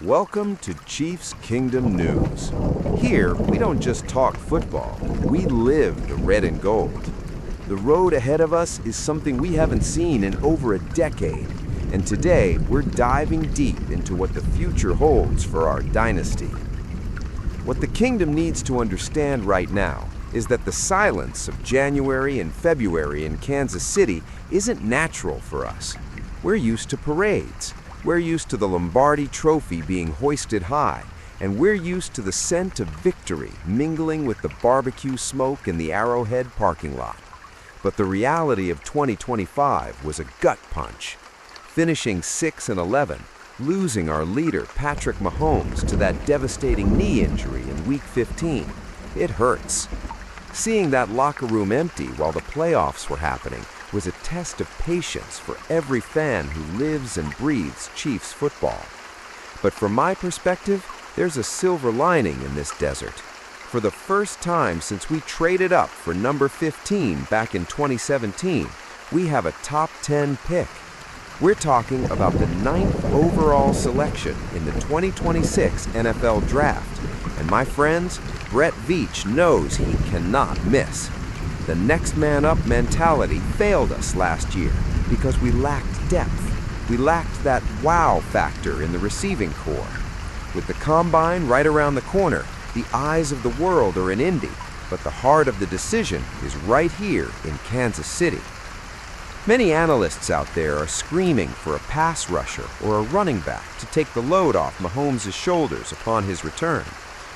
Welcome to Chiefs Kingdom News. Here, we don't just talk football, we live the red and gold. The road ahead of us is something we haven't seen in over a decade, and today we're diving deep into what the future holds for our dynasty. What the Kingdom needs to understand right now is that the silence of January and February in Kansas City isn't natural for us. We're used to parades. We're used to the Lombardi Trophy being hoisted high, and we're used to the scent of victory mingling with the barbecue smoke in the Arrowhead parking lot. But the reality of 2025 was a gut punch. Finishing 6-11, losing our leader Patrick Mahomes to that devastating knee injury in Week 15, it hurts. Seeing that locker room empty while the playoffs were happening was a test of patience for every fan who lives and breathes Chiefs football. But from my perspective, there's a silver lining in this desert. For the first time since we traded up for number 15 back in 2017, we have a top 10 pick. We're talking about the 9th overall selection in the 2026 NFL Draft. And my friends, Brett Veach knows he cannot miss. The next man up mentality failed us last year because we lacked depth. We lacked that wow factor in the receiving corps. With the combine right around the corner, the eyes of the world are in Indy, but the heart of the decision is right here in Kansas City. Many analysts out there are screaming for a pass rusher or a running back to take the load off Mahomes' shoulders upon his return.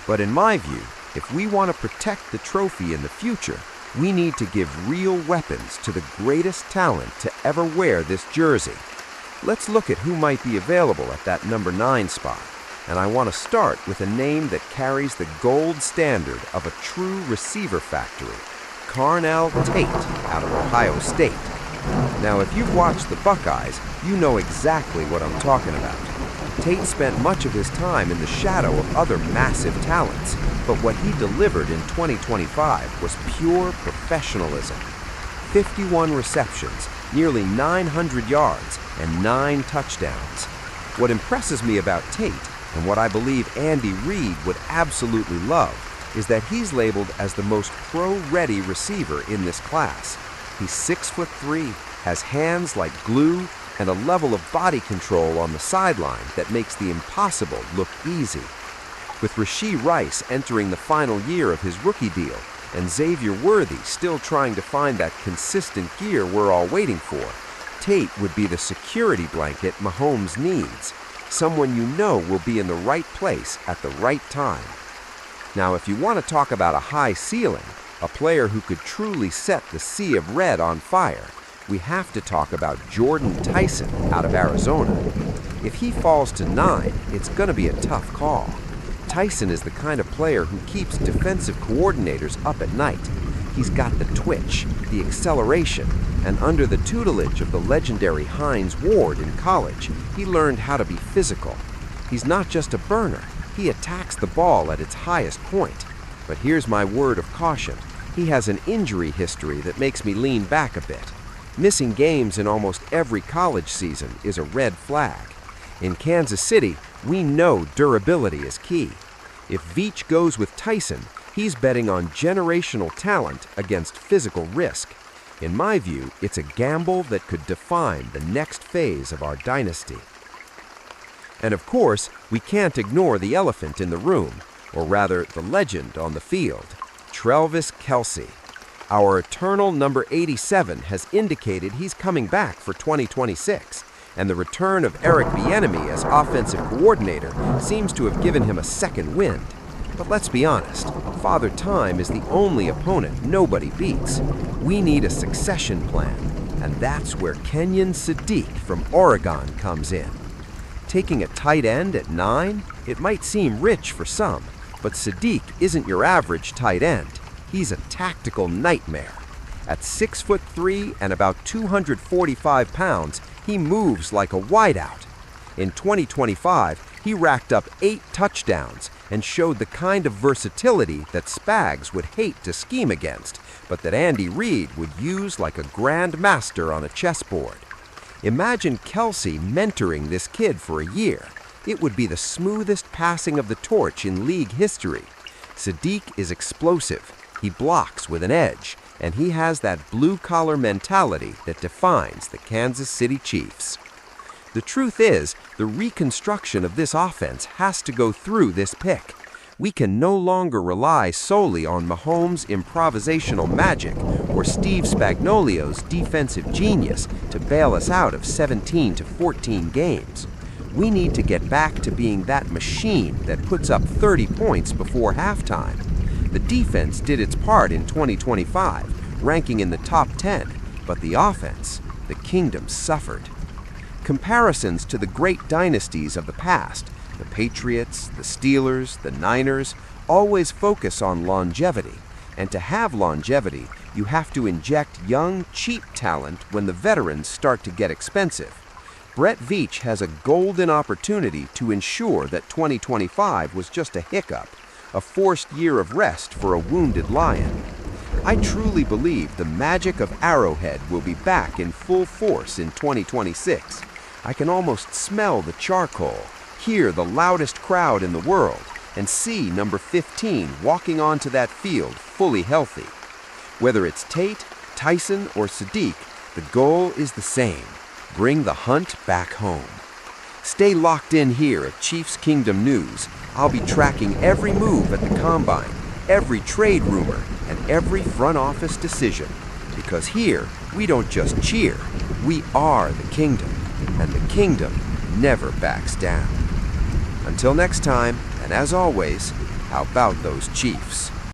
But in my view, if we want to protect the trophy in the future, we need to give real weapons to the greatest talent to ever wear this jersey. Let's look at who might be available at that number 9 spot. And I want to start with a name that carries the gold standard of a true receiver factory, Carnell Tate out of Ohio State. Now, if you've watched the Buckeyes, you know exactly what I'm talking about. Tate spent much of his time in the shadow of other massive talents, but what he delivered in 2025 was pure professionalism. 51 receptions, nearly 900 yards, and 9 touchdowns. What impresses me about Tate, and what I believe Andy Reid would absolutely love, is that he's labeled as the most pro-ready receiver in this class. He's 6'3", has hands like glue, and a level of body control on the sideline that makes the impossible look easy. With Rashee Rice entering the final year of his rookie deal, and Xavier Worthy still trying to find that consistent gear we're all waiting for, Tate would be the security blanket Mahomes needs, someone you know will be in the right place at the right time. Now, if you want to talk about a high ceiling, a player who could truly set the sea of red on fire, we have to talk about Jordan Tyson out of Arizona. If he falls to 9, it's going to be a tough call. Tyson is the kind of player who keeps defensive coordinators up at night. He's got the twitch, the acceleration, and under the tutelage of the legendary Hines Ward in college, he learned how to be physical. He's not just a burner, he attacks the ball at its highest point. But here's my word of caution. He has an injury history that makes me lean back a bit. Missing games in almost every college season is a red flag. In Kansas City, we know durability is key. If Veach goes with Tyson, he's betting on generational talent against physical risk. In my view, it's a gamble that could define the next phase of our dynasty. And of course, we can't ignore the elephant in the room, or rather the legend on the field, Travis Kelce. Our eternal number 87 has indicated he's coming back for 2026, and the return of Eric Bieniemy as offensive coordinator seems to have given him a second wind. But let's be honest, Father Time is the only opponent nobody beats. We need a succession plan, and that's where Kenyon Sadiq from Oregon comes in. Taking a tight end at 9, it might seem rich for some, but Sadiq isn't your average tight end. He's a tactical nightmare. At 6'3" and about 245 pounds, he moves like a wideout. In 2025, he racked up 8 touchdowns and showed the kind of versatility that Spags would hate to scheme against, but that Andy Reid would use like a grand master on a chessboard. Imagine Kelce mentoring this kid for a year. It would be the smoothest passing of the torch in league history. Sadiq is explosive, he blocks with an edge, and he has that blue-collar mentality that defines the Kansas City Chiefs. The truth is, the reconstruction of this offense has to go through this pick. We can no longer rely solely on Mahomes' improvisational magic or Steve Spagnuolo's defensive genius to bail us out of 17 to 14 games. We need to get back to being that machine that puts up 30 points before halftime. The defense did its part in 2025, ranking in the top 10, but the offense, the kingdom suffered. Comparisons to the great dynasties of the past, the Patriots, the Steelers, the Niners, always focus on longevity. And to have longevity, you have to inject young, cheap talent when the veterans start to get expensive. Brett Veach has a golden opportunity to ensure that 2025 was just a hiccup, a forced year of rest for a wounded lion. I truly believe the magic of Arrowhead will be back in full force in 2026. I can almost smell the charcoal, hear the loudest crowd in the world, and see number 15 walking onto that field fully healthy. Whether it's Tate, Tyson, or Sadiq, the goal is the same: bring the hunt back home. Stay locked in here at Chiefs Kingdom News. I'll be tracking every move at the Combine, every trade rumor, and every front office decision. Because here, we don't just cheer, we are the kingdom, and the kingdom never backs down. Until next time, and as always, how about those Chiefs?